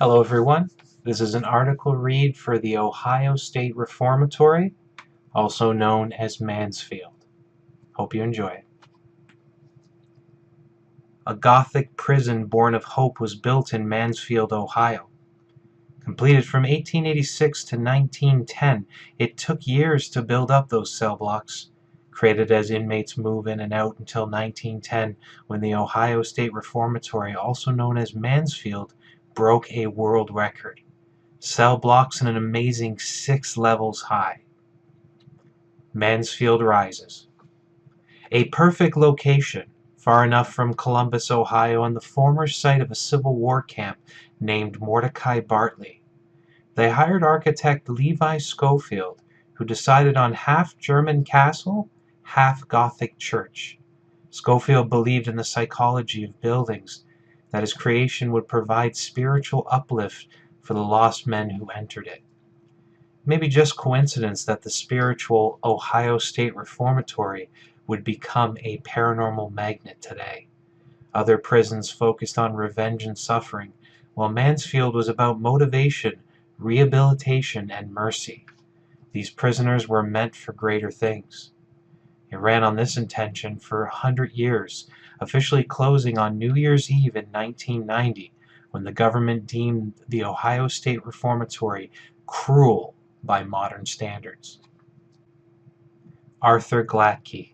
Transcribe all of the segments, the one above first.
Hello everyone, this is an article read for the Ohio State Reformatory, also known as Mansfield. Hope you enjoy it. A Gothic prison born of hope was built in Mansfield, Ohio. Completed from 1886 to 1910, it took years to build up those cell blocks, created as inmates move in and out until 1910, when the Ohio State Reformatory, also known as Mansfield, broke a world record. Cell blocks in an amazing 6 levels high. Mansfield rises. A perfect location, far enough from Columbus, Ohio, and the former site of a Civil War camp named Mordecai Bartley. They hired architect Levi Schofield, who decided on half German castle, half Gothic church. Schofield believed in the psychology of buildings, that his creation would provide spiritual uplift for the lost men who entered it. Maybe just coincidence that the spiritual Ohio State Reformatory would become a paranormal magnet today. Other prisons focused on revenge and suffering, while Mansfield was about motivation, rehabilitation, and mercy. These prisoners were meant for greater things. It ran on this intention for 100 years, officially closing on New Year's Eve in 1990, when the government deemed the Ohio State Reformatory cruel by modern standards. Arthur Glattke.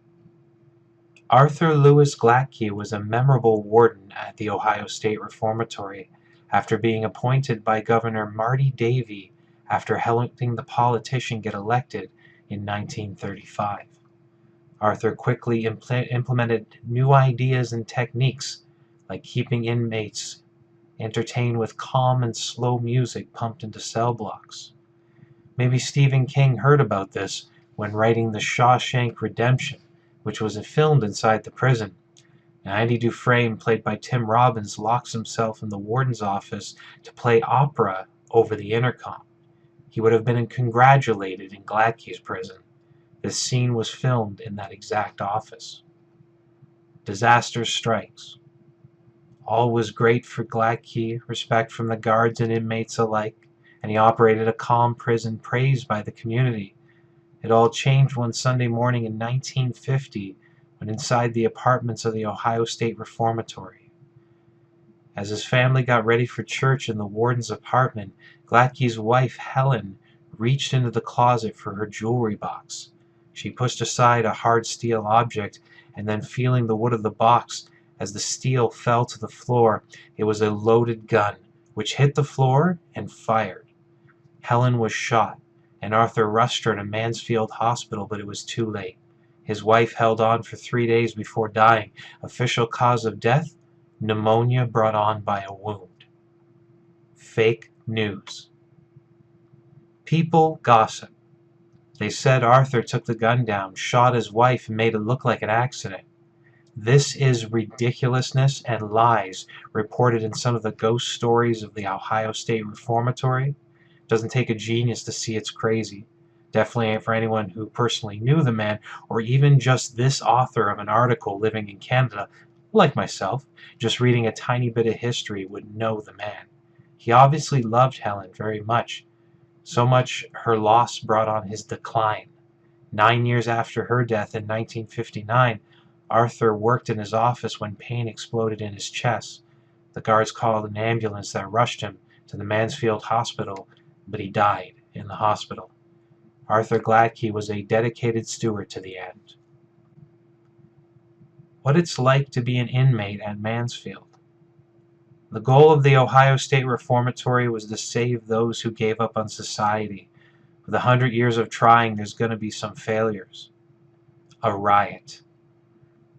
Arthur Lewis Glattke was a memorable warden at the Ohio State Reformatory after being appointed by Governor Marty Davie after helping the politician get elected in 1935. Arthur quickly implemented new ideas and techniques, like keeping inmates entertained with calm and slow music pumped into cell blocks. Maybe Stephen King heard about this when writing The Shawshank Redemption, which was filmed inside the prison. Andy Dufresne, played by Tim Robbins, locks himself in the warden's office to play opera over the intercom. He would have been congratulated in Glattke's prison. This scene was filmed in that exact office. Disaster strikes. All was great for Glattke, respect from the guards and inmates alike, and he operated a calm prison praised by the community. It all changed one Sunday morning in 1950 when inside the apartments of the Ohio State Reformatory. As his family got ready for church in the warden's apartment, Glattke's wife, Helen, reached into the closet for her jewelry box. She pushed aside a hard steel object, and then feeling the wood of the box, as the steel fell to the floor, it was a loaded gun, which hit the floor and fired. Helen was shot, and Arthur rushed her to Mansfield Hospital, but it was too late. His wife held on for 3 days before dying. Official cause of death? Pneumonia brought on by a wound. Fake news. People gossip. They said Arthur took the gun down, shot his wife, and made it look like an accident. This is ridiculousness and lies reported in some of the ghost stories of the Ohio State Reformatory. It doesn't take a genius to see it's crazy. Definitely ain't for anyone who personally knew the man, or even just this author of an article living in Canada, like myself, just reading a tiny bit of history would know the man. He obviously loved Helen very much. So much her loss brought on his decline. 9 years after her death in 1959, Arthur worked in his office when pain exploded in his chest. The guards called an ambulance that rushed him to the Mansfield Hospital, but he died in the hospital. Arthur Glattke was a dedicated steward to the end. What it's like to be an inmate at Mansfield. The goal of the Ohio State Reformatory was to save those who gave up on society. With 100 years of trying, there's going to be some failures. A riot.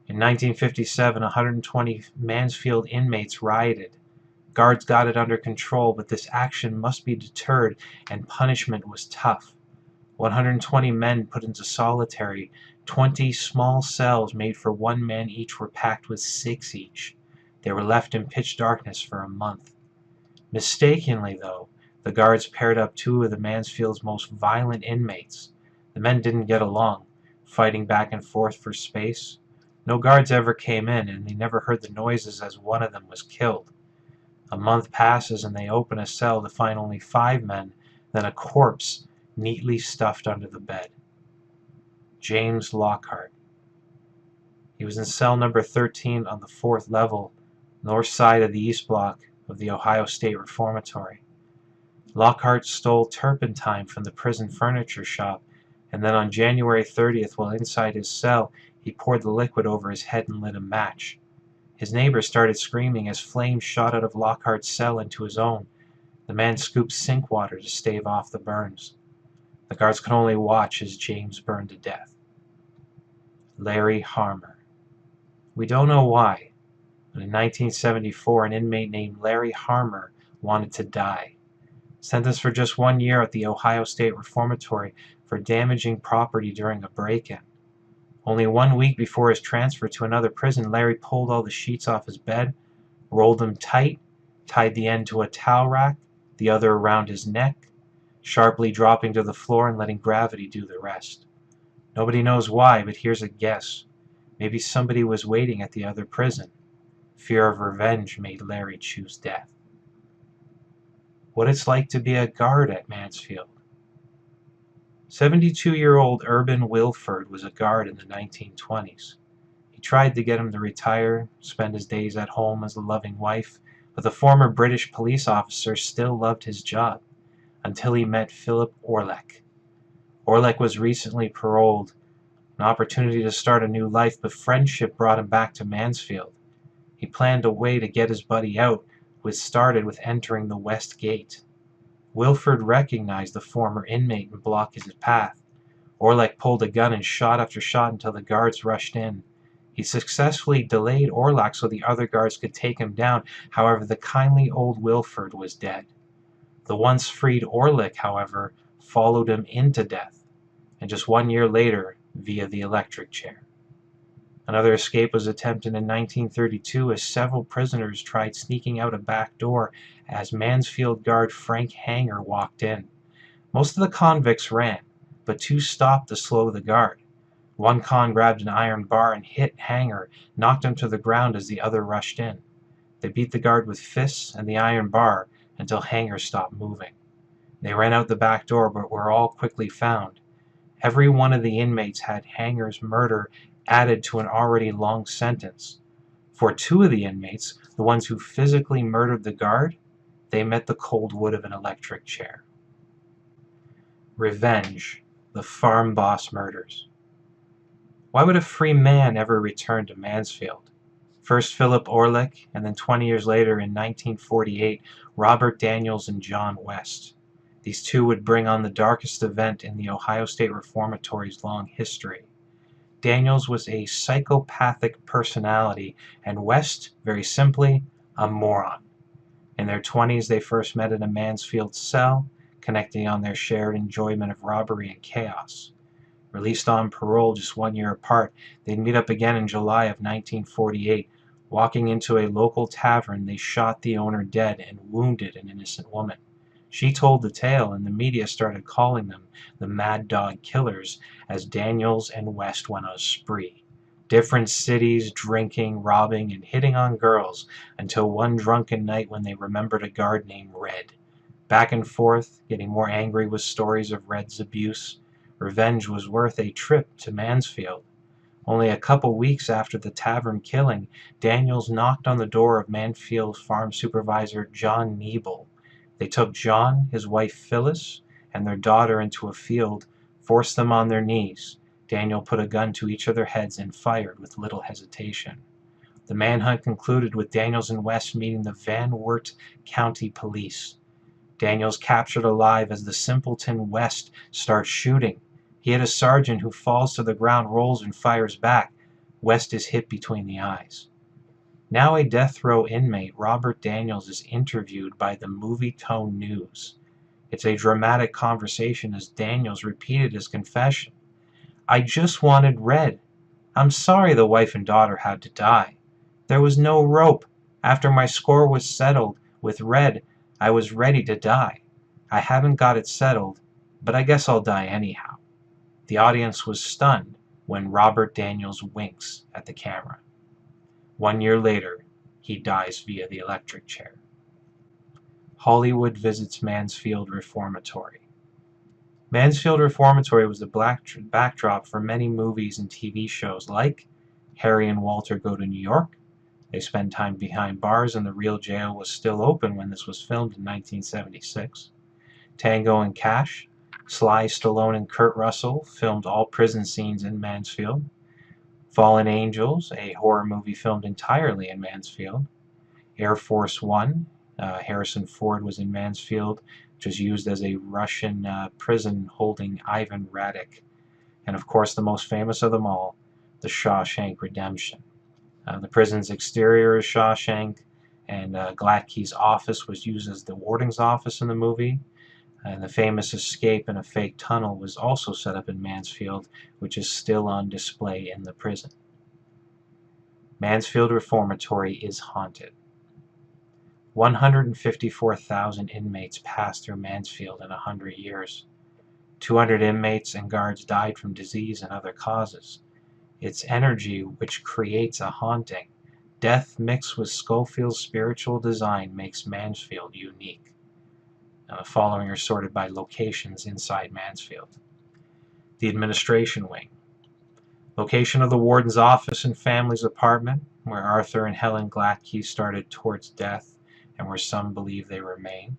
In 1957, 120 Mansfield inmates rioted. Guards got it under control, but this action must be deterred, and punishment was tough. 120 men put into solitary. 20 small cells made for 1 man each were packed with 6 each. They were left in pitch darkness for a month. Mistakenly, though, the guards paired up 2 of the Mansfield's most violent inmates. The men didn't get along, fighting back and forth for space. No guards ever came in, and they never heard the noises as one of them was killed. A month passes and they open a cell to find only 5 men, then a corpse neatly stuffed under the bed. James Lockhart. He was in cell number 13 on the 4th level, north side of the East Block of the Ohio State Reformatory. Lockhart stole turpentine from the prison furniture shop, and then on January 30th, while inside his cell, he poured the liquid over his head and lit a match. His neighbors started screaming as flames shot out of Lockhart's cell into his own. The man scooped sink water to stave off the burns. The guards could only watch as James burned to death. Larry Harmer. We don't know why, but in 1974 an inmate named Larry Harmer wanted to die. Sentenced for just 1 year at the Ohio State Reformatory for damaging property during a break-in. Only 1 week before his transfer to another prison, Larry pulled all the sheets off his bed, rolled them tight, tied the end to a towel rack, the other around his neck, sharply dropping to the floor and letting gravity do the rest. Nobody knows why, but here's a guess. Maybe somebody was waiting at the other prison. Fear of revenge made Larry choose death. What it's like to be a guard at Mansfield. 72-year-old Urban Wilford was a guard in the 1920s. He tried to get him to retire, spend his days at home as a loving wife, but the former British police officer still loved his job, until he met Philip Orleck. Orleck was recently paroled, an opportunity to start a new life, but friendship brought him back to Mansfield. He planned a way to get his buddy out, which started with entering the West Gate. Wilford recognized the former inmate and blocked his path. Orleck pulled a gun and shot after shot until the guards rushed in. He successfully delayed Orleck so the other guards could take him down. However, the kindly old Wilford was dead. The once freed Orleck, however, followed him into death, and just 1 year later, via the electric chair. Another escape was attempted in 1932 as several prisoners tried sneaking out a back door as Mansfield guard Frank Hanger walked in. Most of the convicts ran, but 2 stopped to slow the guard. One con grabbed an iron bar and hit Hanger, knocked him to the ground as the other rushed in. They beat the guard with fists and the iron bar until Hanger stopped moving. They ran out the back door but were all quickly found. Every one of the inmates had Hanger's murder added to an already long sentence. For 2 of the inmates, the ones who physically murdered the guard, they met the cold wood of an electric chair. Revenge, the farm boss murders. Why would a free man ever return to Mansfield? First Philip Orleck, and then 20 years later in 1948, Robert Daniels and John West. These 2 would bring on the darkest event in the Ohio State Reformatory's long history. Daniels was a psychopathic personality, and West, very simply, a moron. In their 20s, they first met in a Mansfield cell, connecting on their shared enjoyment of robbery and chaos. Released on parole just 1 year apart, they'd meet up again in July of 1948. Walking into a local tavern, they shot the owner dead and wounded an innocent woman. She told the tale, and the media started calling them the Mad Dog Killers as Daniels and West went on a spree. Different cities, drinking, robbing, and hitting on girls, until one drunken night when they remembered a guard named Red. Back and forth, getting more angry with stories of Red's abuse. Revenge was worth a trip to Mansfield. Only a couple weeks after the tavern killing, Daniels knocked on the door of Mansfield farm supervisor John Niebel. They took John, his wife Phyllis, and their daughter into a field, forced them on their knees. Daniel put a gun to each of their heads and fired with little hesitation. The manhunt concluded with Daniels and West meeting the Van Wert County Police. Daniels captured alive as the simpleton West starts shooting. He hit a sergeant who falls to the ground, rolls, and fires back. West is hit between the eyes. Now a death row inmate, Robert Daniels is interviewed by the Movie Tone News. It's a dramatic conversation as Daniels repeated his confession. I just wanted Red. I'm sorry the wife and daughter had to die. There was no rope. After my score was settled with Red, I was ready to die. I haven't got it settled, but I guess I'll die anyhow. The audience was stunned when Robert Daniels winks at the camera. 1 year later, he dies via the electric chair. Hollywood visits Mansfield Reformatory. Mansfield Reformatory was the backdrop for many movies and TV shows like Harry and Walter Go to New York. They spend time behind bars and the real jail was still open when this was filmed in 1976. Tango and Cash. Sly Stallone and Kurt Russell filmed all prison scenes in Mansfield. Fallen Angels, a horror movie filmed entirely in Mansfield. Air Force One. Harrison Ford was in Mansfield, which was used as a Russian prison holding Ivan Radek. And of course, the most famous of them all, The Shawshank Redemption. The prison's exterior is Shawshank, and Gladkey's office was used as the warden's office in the movie. And the famous escape in a fake tunnel was also set up in Mansfield, which is still on display in the prison. Mansfield Reformatory is haunted. 154,000 inmates passed through Mansfield in 100 years. 200 inmates and guards died from disease and other causes. Its energy, which creates a haunting, death mixed with Schofield's spiritual design, makes Mansfield unique. The following are sorted by locations inside Mansfield. The administration wing. Location of the warden's office and family's apartment, where Arthur and Helen Gladkey started towards death and where some believe they remain.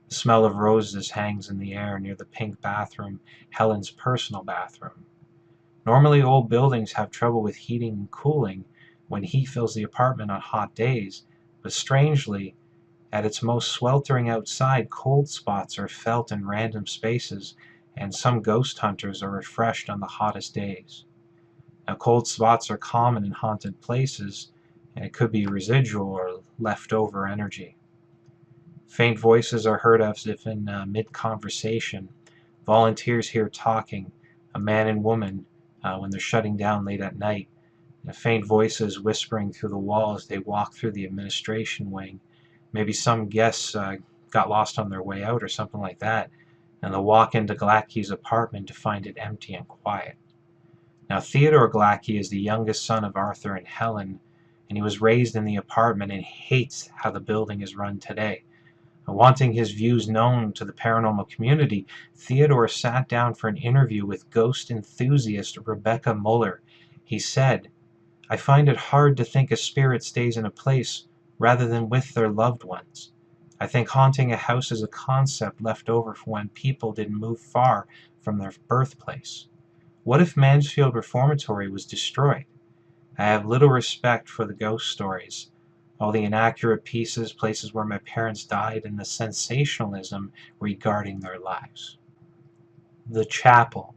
The smell of roses hangs in the air near the pink bathroom, Helen's personal bathroom. Normally old buildings have trouble with heating and cooling when heat fills the apartment on hot days, but strangely, at its most sweltering outside, cold spots are felt in random spaces, and some ghost hunters are refreshed on the hottest days. Now, cold spots are common in haunted places, and it could be residual or leftover energy. Faint voices are heard as if in mid-conversation. Volunteers hear talking, a man and woman, when they're shutting down late at night. Faint voices whispering through the wall as they walk through the administration wing. Maybe some guests got lost on their way out or something like that, and they'll walk into Gladkey's apartment to find it empty and quiet. Now, Theodore Gladkey is the youngest son of Arthur and Helen, and he was raised in the apartment and hates how the building is run today. Wanting his views known to the paranormal community, Theodore sat down for an interview with ghost enthusiast Rebecca Muller. He said, "I find it hard to think a spirit stays in a place rather than with their loved ones. I think haunting a house is a concept left over from when people didn't move far from their birthplace. What if Mansfield Reformatory was destroyed? I have little respect for the ghost stories, all the inaccurate pieces, places where my parents died, and the sensationalism regarding their lives." The Chapel.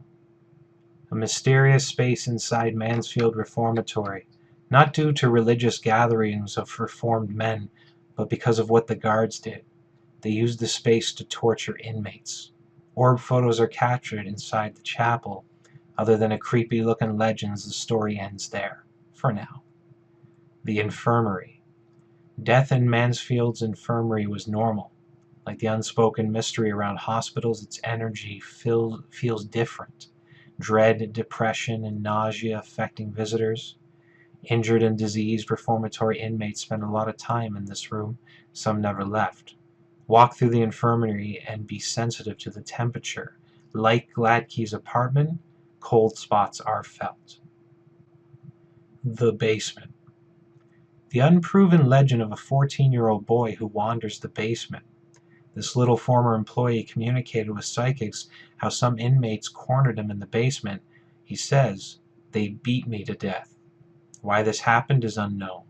A mysterious space inside Mansfield Reformatory, not due to religious gatherings of reformed men, but because of what the guards did. They used the space to torture inmates. Orb photos are captured inside the chapel. Other than a creepy-looking legends, the story ends there, for now. The Infirmary. Death in Mansfield's infirmary was normal. Like the unspoken mystery around hospitals, its energy feels different. Dread, depression, and nausea affecting visitors. Injured and diseased reformatory inmates spend a lot of time in this room. Some never left. Walk through the infirmary and be sensitive to the temperature. Like Gladkey's apartment, cold spots are felt. The Basement. The unproven legend of a 14-year-old boy who wanders the basement. This little former employee communicated with psychics how some inmates cornered him in the basement. He says, "They beat me to death." Why this happened is unknown.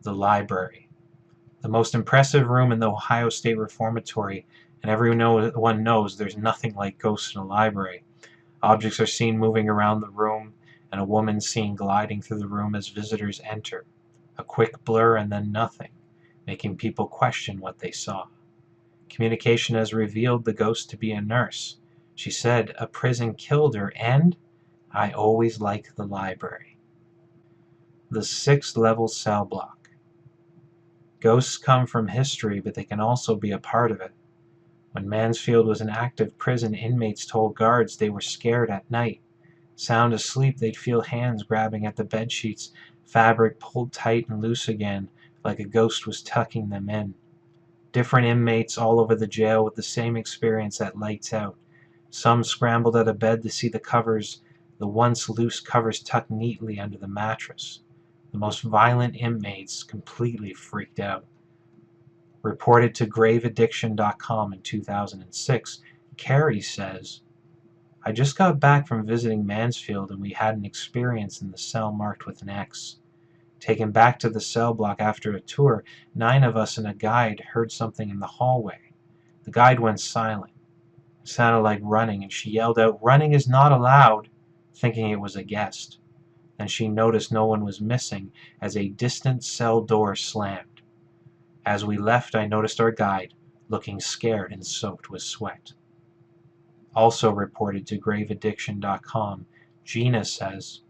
The Library. The most impressive room in the Ohio State Reformatory, and everyone knows there's nothing like ghosts in a library. Objects are seen moving around the room, and a woman seen gliding through the room as visitors enter. A quick blur and then nothing, making people question what they saw. Communication has revealed the ghost to be a nurse. She said a prison killed her, and I always like the library. The 6th-level cell block. Ghosts come from history, but they can also be a part of it. When Mansfield was an active prison, inmates told guards they were scared at night. Sound asleep, they'd feel hands grabbing at the bed sheets, fabric pulled tight and loose again, like a ghost was tucking them in. Different inmates all over the jail with the same experience at lights out. Some scrambled out of bed to see the once loose covers tucked neatly under the mattress. The most violent inmates completely freaked out. Reported to graveaddiction.com in 2006, Carrie says, "I just got back from visiting Mansfield and we had an experience in the cell marked with an X. Taken back to the cell block after a tour, 9 of us and a guide heard something in the hallway. The guide went silent. It sounded like running, and she yelled out, 'Running is not allowed,' thinking it was a guest. Then she noticed no one was missing as a distant cell door slammed. As we left, I noticed our guide, looking scared and soaked with sweat." Also reported to graveaddiction.com, Gina says,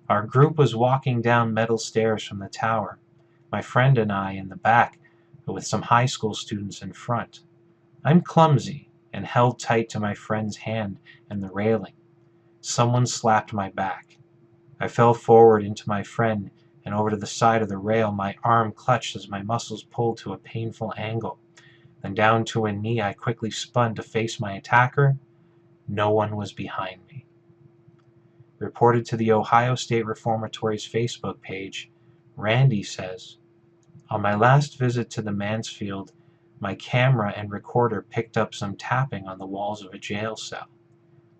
"Our group was walking down metal stairs from the tower. My friend and I in the back, with some high school students in front. I'm clumsy and held tight to my friend's hand and the railing. Someone slapped my back. I fell forward into my friend and over to the side of the rail. My arm clutched as my muscles pulled to a painful angle. Then down to a knee I quickly spun to face my attacker. No one was behind me." Reported to the Ohio State Reformatory's Facebook page, Randy says, "On my last visit to the Mansfield, my camera and recorder picked up some tapping on the walls of a jail cell.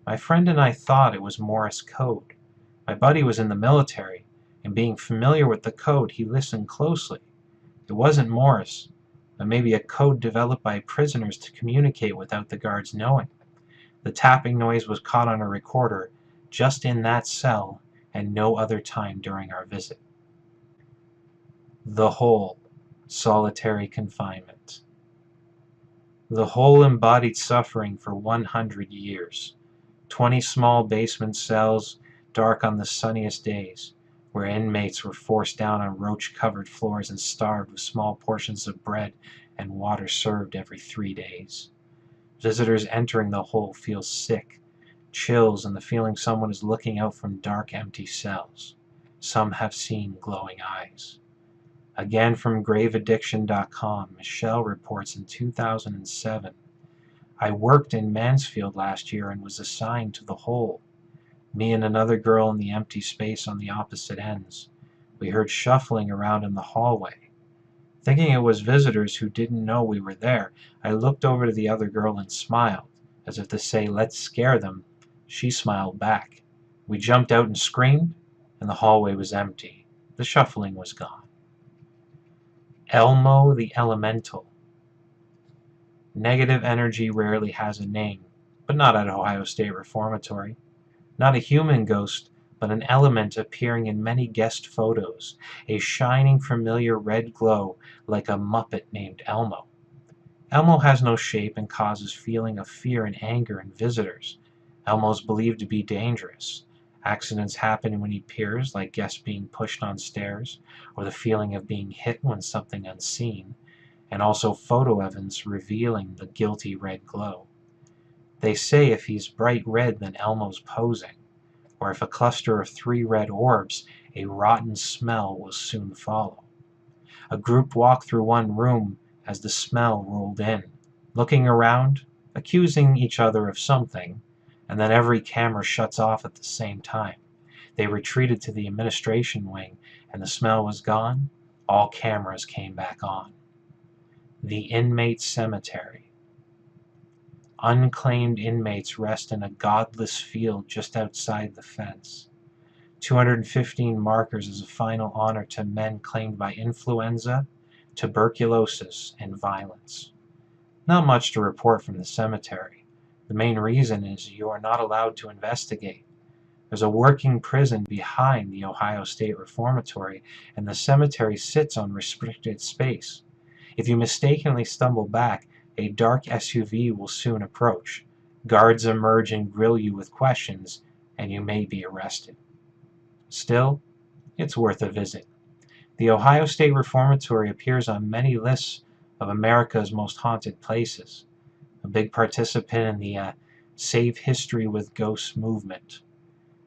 My friend and I thought it was Morse code. My buddy was in the military, and being familiar with the code, he listened closely. It wasn't Morse, but maybe a code developed by prisoners to communicate without the guards knowing. The tapping noise was caught on a recorder just in that cell and no other time during our visit." The Hole, solitary confinement. The Hole embodied suffering for 100 years. 20 small basement cells, dark on the sunniest days, where inmates were forced down on roach-covered floors and starved with small portions of bread and water served every 3 days. Visitors entering the Hole feel sick, chills, and the feeling someone is looking out from dark, empty cells. Some have seen glowing eyes. Again from graveaddiction.com, Michelle reports in 2007, "I worked in Mansfield last year and was assigned to the Hole. Me and another girl in the empty space on the opposite ends. We heard shuffling around in the hallway. Thinking it was visitors who didn't know we were there, I looked over to the other girl and smiled, as if to say, 'Let's scare them.' She smiled back. We jumped out and screamed, and the hallway was empty. The shuffling was gone." Elmo the Elemental. Negative energy rarely has a name, but not at Ohio State Reformatory. Not a human ghost, but an element appearing in many guest photos, a shining familiar red glow like a Muppet named Elmo. Elmo has no shape and causes feeling of fear and anger in visitors. Elmo's believed to be dangerous. Accidents happen when he appears, like guests being pushed on stairs, or the feeling of being hit when something unseen, and also photo evidence revealing the guilty red glow. They say if he's bright red, then Elmo's posing, or if a cluster of 3 red orbs, a rotten smell will soon follow. A group walked through one room as the smell rolled in, looking around, accusing each other of something, and then every camera shuts off at the same time. They retreated to the administration wing, and the smell was gone. All cameras came back on. The Inmate Cemetery. Unclaimed inmates rest in a godless field just outside the fence. 215 markers as a final honor to men claimed by influenza, tuberculosis, and violence. Not much to report from the cemetery. The main reason is you are not allowed to investigate. There's a working prison behind the Ohio State Reformatory, and the cemetery sits on restricted space. If you mistakenly stumble back, a dark SUV will soon approach. Guards emerge and grill you with questions, and you may be arrested. Still, it's worth a visit. The Ohio State Reformatory appears on many lists of America's most haunted places. A big participant in the Save History with Ghosts movement.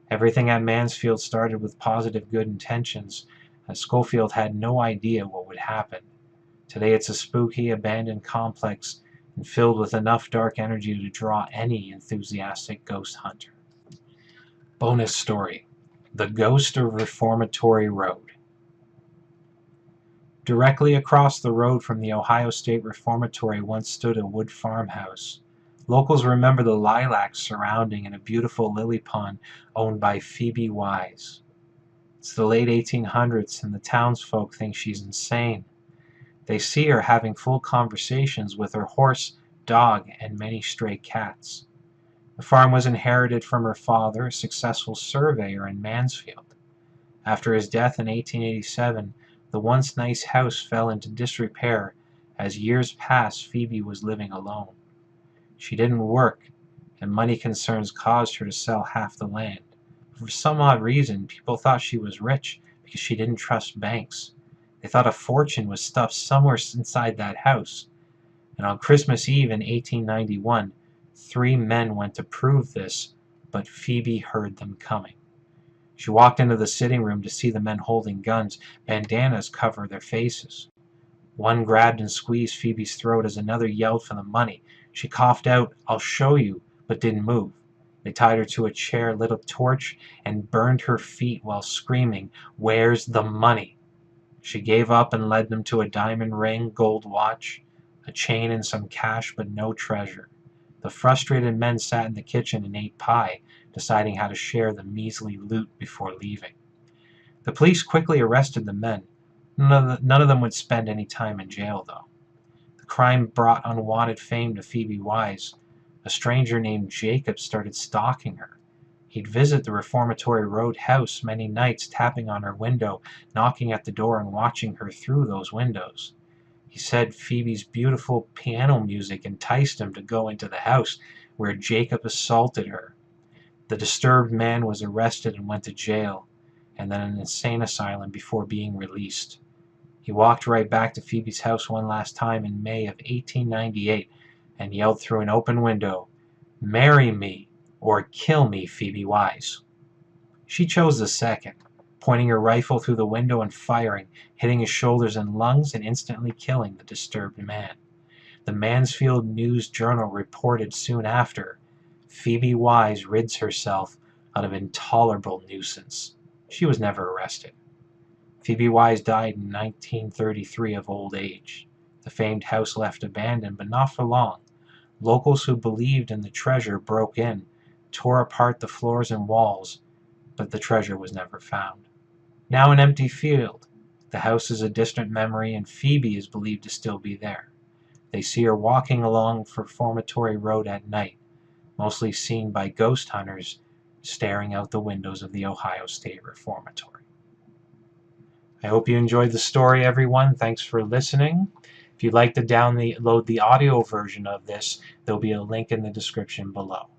Everything at Mansfield started with positive good intentions, as Schofield had no idea what would happen. Today it's a spooky, abandoned complex and filled with enough dark energy to draw any enthusiastic ghost hunter. Bonus story: The Ghost of Reformatory Road. Directly across the road from the Ohio State Reformatory once stood a wood farmhouse. Locals remember the lilacs surrounding and a beautiful lily pond owned by Phoebe Wise. It's the late 1800s and the townsfolk think she's insane. They see her having full conversations with her horse, dog, and many stray cats. The farm was inherited from her father, a successful surveyor in Mansfield. After his death in 1887, the once nice house fell into disrepair. As years passed, Phoebe was living alone. She didn't work, and money concerns caused her to sell half the land. For some odd reason, people thought she was rich because she didn't trust banks. They thought a fortune was stuffed somewhere inside that house. And on Christmas Eve in 1891, 3 men went to prove this, but Phoebe heard them coming. She walked into the sitting room to see the men holding guns. Bandanas covered their faces. One grabbed and squeezed Phoebe's throat as another yelled for the money. She coughed out, "I'll show you," but didn't move. They tied her to a chair, lit a torch, and burned her feet while screaming, "Where's the money?" She gave up and led them to a diamond ring, gold watch, a chain, and some cash, but no treasure. The frustrated men sat in the kitchen and ate pie, deciding how to share the measly loot before leaving. The police quickly arrested the men. None of them would spend any time in jail, though. The crime brought unwanted fame to Phoebe Wise. A stranger named Jacob started stalking her. He'd visit the Reformatory Road house many nights, tapping on her window, knocking at the door, and watching her through those windows. He said Phoebe's beautiful piano music enticed him to go into the house, where Jacob assaulted her. The disturbed man was arrested and went to jail, and then an insane asylum before being released. He walked right back to Phoebe's house one last time in May of 1898 and yelled through an open window, "Marry me or kill me, Phoebe Wise." She chose the second, pointing her rifle through the window and firing, hitting his shoulders and lungs and instantly killing the disturbed man. The Mansfield News-Journal reported soon after, "Phoebe Wise rids herself out of intolerable nuisance." She was never arrested. Phoebe Wise died in 1933 of old age. The famed house left abandoned, but not for long. Locals who believed in the treasure broke in, tore apart the floors and walls, but the treasure was never found. Now an empty field, the house is a distant memory and Phoebe is believed to still be there. They see her walking along Reformatory Road at night, mostly seen by ghost hunters staring out the windows of the Ohio State Reformatory. I hope you enjoyed the story, everyone. Thanks for listening. If you'd like to download the audio version of this, there'll be a link in the description below.